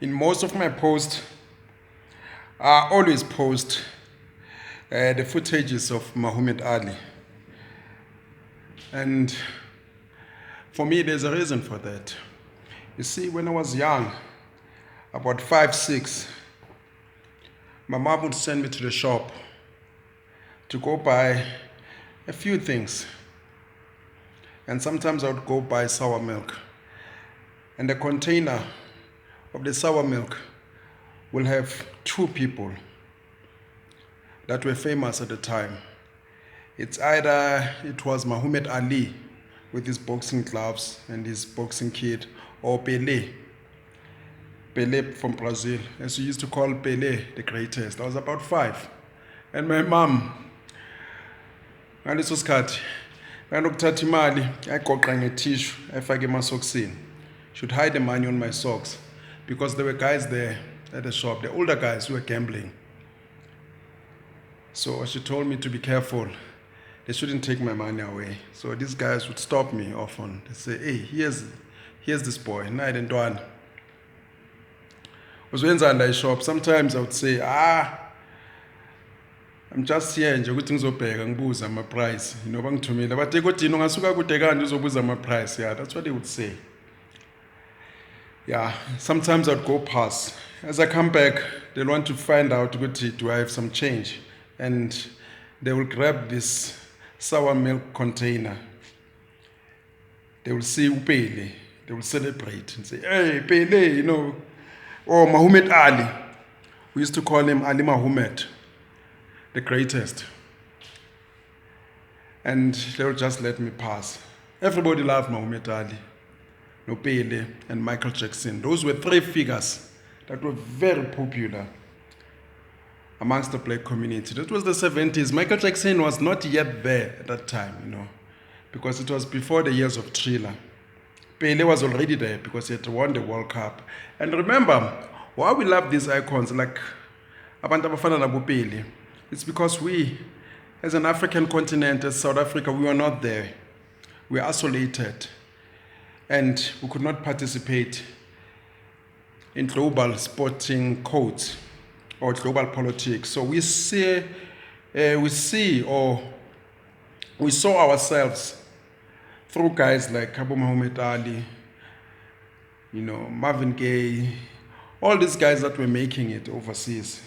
In most of my posts, I always post the footages of Muhammad Ali. And for me, there's a reason for that. You see, when I was young, about 5, 6, my mom would send me to the shop to go buy a few things. And sometimes I would go buy sour milk. And the container of the sour milk will have 2 people that were famous at the time. It was Muhammad Ali with his boxing gloves and his boxing kit, or Pele from Brazil, as we used to call Pele the greatest. I was about 5. And my mom, ngaleso sikhathi nganokuthatha imali ayigoqa ngetissue ayifake emasokisini. Should hide the money on my socks because there were guys there at the shop, the older guys who were gambling. So she told me to be careful. They shouldn't take my money away. So these guys would stop me often. They say, hey, here's this boy. Night and dawn. Was when I the shop. Sometimes I would say, I'm just here nje ukuthi ngizobheka ngibuza ama price. Bangithumile. Bathe kodwa ungasuka kude kanje uzobuza ama price. Yeah, that's what they would say. Yeah, sometimes I'd go past. As I come back, they'll want to find out, do I have some change? And they will grab this sour milk container. They will see Pele. They will celebrate and say, hey, Pele, or Muhammad Ali. We used to call him Ali Muhammad, the greatest. And they will just let me pass. Everybody loved Muhammad Ali. Pele and Michael Jackson. Those were 3 figures that were very popular amongst the black community. That was the 70s. Michael Jackson was not yet there at that time, because it was before the years of Thriller. Pele was already there because he had won the World Cup. And remember, why we love these icons like abantu abafana nabo Pele, it's because we, as an African continent, as South Africa, we were not there. We were isolated. And we could not participate in global sporting codes or global politics. So we saw ourselves through guys like Abu Muhammad Ali, Marvin Gaye, all these guys that were making it overseas.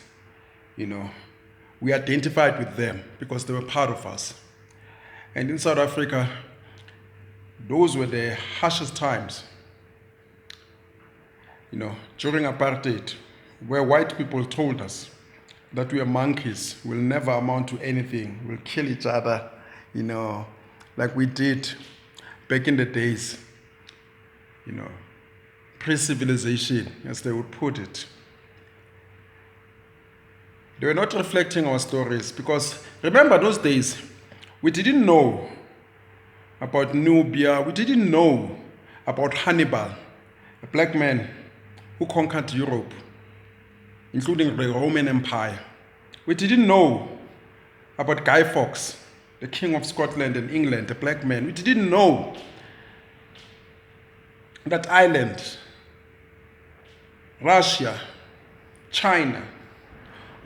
We identified with them because they were part of us. And in South Africa, those were the harshest times, during apartheid, where white people told us that we are monkeys, we'll never amount to anything, we'll kill each other, like we did back in the days, pre-civilization, as they would put it. They were not reflecting our stories because, remember those days, we didn't know about Nubia. We didn't know about Hannibal, a black man who conquered Europe, including the Roman Empire. We didn't know about Guy Fawkes, the King of Scotland and England, a black man. We didn't know that Ireland, Russia, China,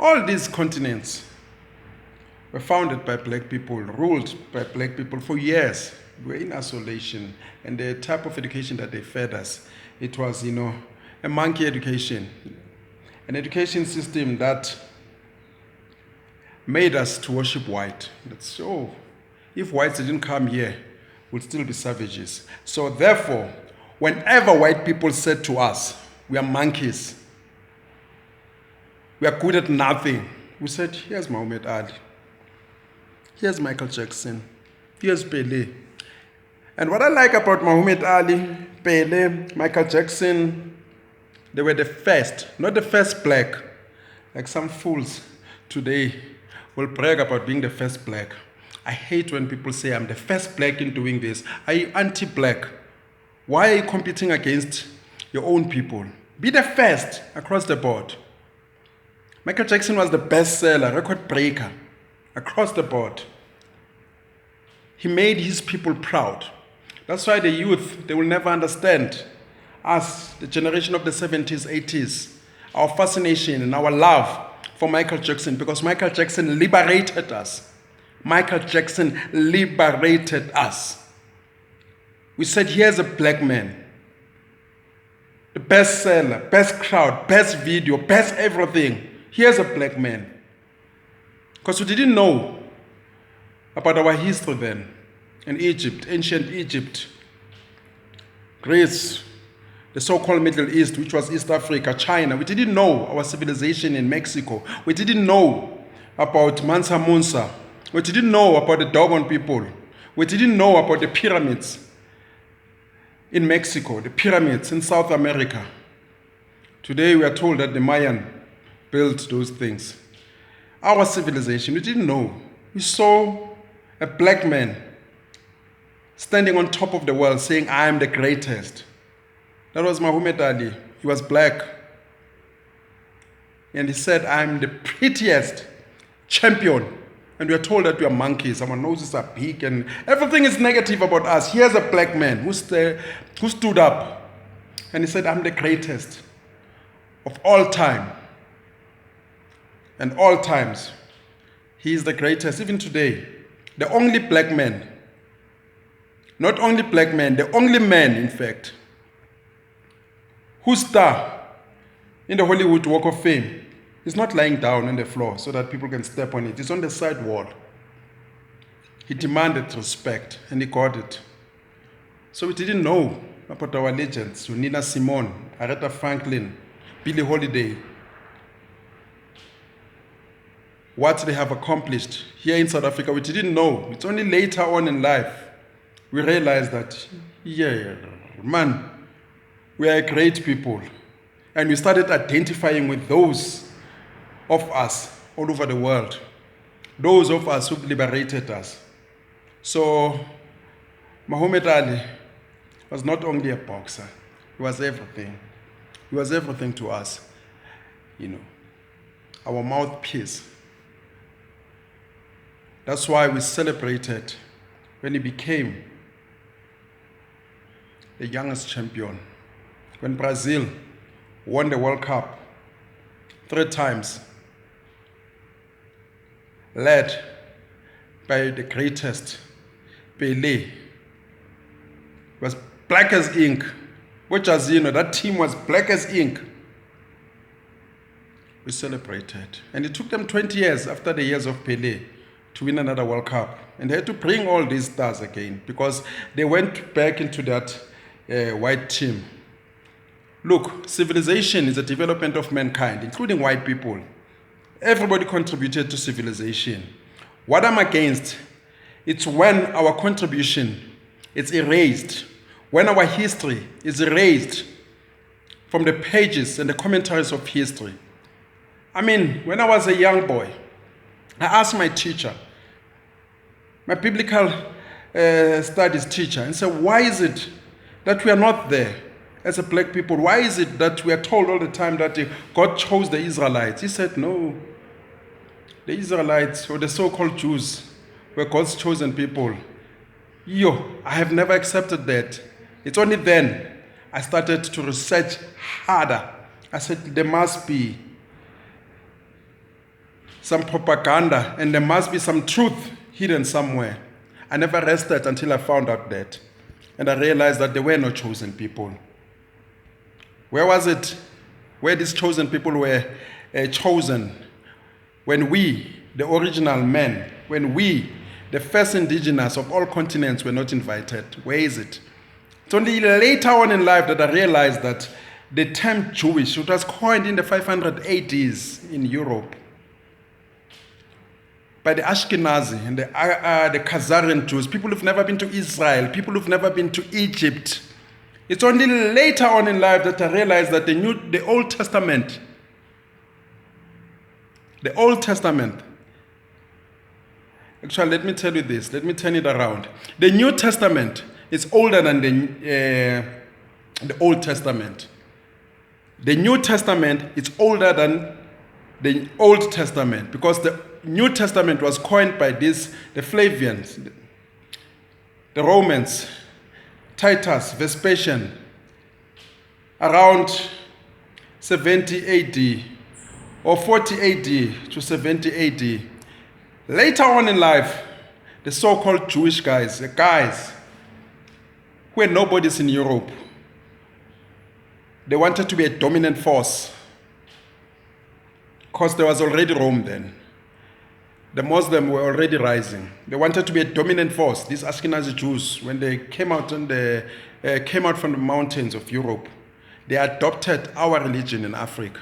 all these continents were founded by black people, ruled by black people for years. We were in isolation, and the type of education that they fed us, it was, a monkey education, an education system that made us to worship white. That's, if whites didn't come here, we'd still be savages. So therefore, whenever white people said to us, we are monkeys, we are good at nothing, we said, here's Muhammad Ali. Here's Michael Jackson. Here's Pele. And what I like about Muhammad Ali, Pele, Michael Jackson, they were the first, not the first black. Like some fools today will brag about being the first black. I hate when people say I'm the first black in doing this. Are you anti-black? Why are you competing against your own people? Be the first across the board. Michael Jackson was the bestseller, record breaker, across the board. He made his people proud. That's why the youth, they will never understand us, the generation of the 70s, 80s, our fascination and our love for Michael Jackson, because Michael Jackson liberated us. Michael Jackson liberated us. We said, here's a black man. The best seller, best crowd, best video, best everything. Here's a black man. Because we didn't know about our history then. In Egypt, ancient Egypt, Greece, the so-called Middle East, which was East Africa, China. We didn't know our civilization in Mexico. We didn't know about Mansa Musa. We didn't know about the Dogon people. We didn't know about the pyramids in Mexico, the pyramids in South America. Today we are told that the Mayan built those things. Our civilization, we didn't know. We saw a black man standing on top of the world saying, I am the greatest. That was Muhammad Ali. He was black. And he said, I am the prettiest champion. And we are told that we are monkeys. Our noses are big and everything is negative about us. Here's a black man who stood up and he said, I'm the greatest of all time. And all times. He is the greatest. Even today, the only black man. Not only black man, the only man, in fact, whose star in the Hollywood Walk of Fame is not lying down on the floor so that people can step on it. It's on the side wall. He demanded respect and he got it. So we didn't know about our legends, Nina Simone, Aretha Franklin, Billie Holiday, what they have accomplished here in South Africa. We didn't know. It's only later on in life we realized that, yeah, man, we are great people. And we started identifying with those of us all over the world, those of us who've liberated us. So Muhammad Ali was not only a boxer, he was everything. He was everything to us, our mouthpiece. That's why we celebrated when he became the youngest champion. When Brazil won the World Cup 3 times, led by the greatest, PELE, was black as ink. Which, as you know, that team was black as ink. We celebrated. And it took them 20 years after the years of PELE to win another World Cup. And they had to bring all these stars again because they went back into that white team. Look, civilization is a development of mankind, including white people. Everybody contributed to civilization. What I'm against, it's when our contribution is erased, when our history is erased from the pages and the commentaries of history. I mean, when I was a young boy, I asked my teacher, my biblical studies teacher, and said, why is it that we are not there as a black people? Why is it that we are told all the time that God chose the Israelites? He said, no. The Israelites, or the so-called Jews, were God's chosen people. I have never accepted that. It's only then I started to research harder. I said, there must be some propaganda and there must be some truth hidden somewhere. I never rested until I found out that. And I realized that there were no chosen people. Where was it? Where these chosen people were chosen? When we, the original men, when we, the first indigenous of all continents, were not invited. Where is it? It's only later on in life that I realized that the term Jewish, it was coined in the 500 ADs in Europe by the Ashkenazi and the Khazarian Jews, people who've never been to Israel, people who've never been to Egypt. It's only later on in life that I realized that the Old Testament, actually, let me tell you this, let me turn it around. The New Testament is older than the Old Testament. The New Testament is older than the Old Testament because the New Testament was coined by the Flavians, the Romans, Titus, Vespasian, around 70 AD or 40 AD to 70 AD. Later on in life, the so-called Jewish guys, the guys who had nobodies in Europe, they wanted to be a dominant force because there was already Rome then. The Muslims were already rising. They wanted to be a dominant force. These Ashkenazi Jews, when they came out from the mountains of Europe, they adopted our religion in Africa.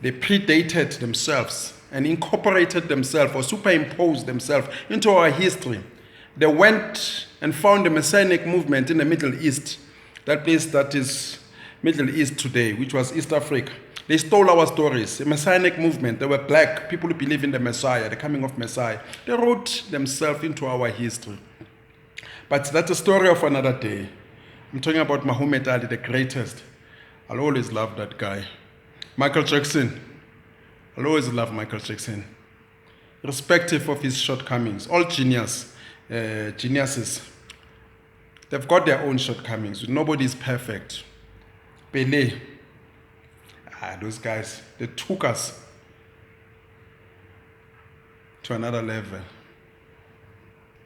They predated themselves and incorporated themselves or superimposed themselves into our history. They went and found the Messianic movement in the Middle East, that place that is Middle East today, which was East Africa. They stole our stories, the Messianic movement. They were black, people who believe in the Messiah, the coming of Messiah. They wrote themselves into our history. But that's a story of another day. I'm talking about Muhammad Ali, the greatest. I'll always love that guy. Michael Jackson. I'll always love Michael Jackson. Irrespective of his shortcomings. All geniuses, they've got their own shortcomings. Nobody is perfect. PELE. Those guys, they took us to another level.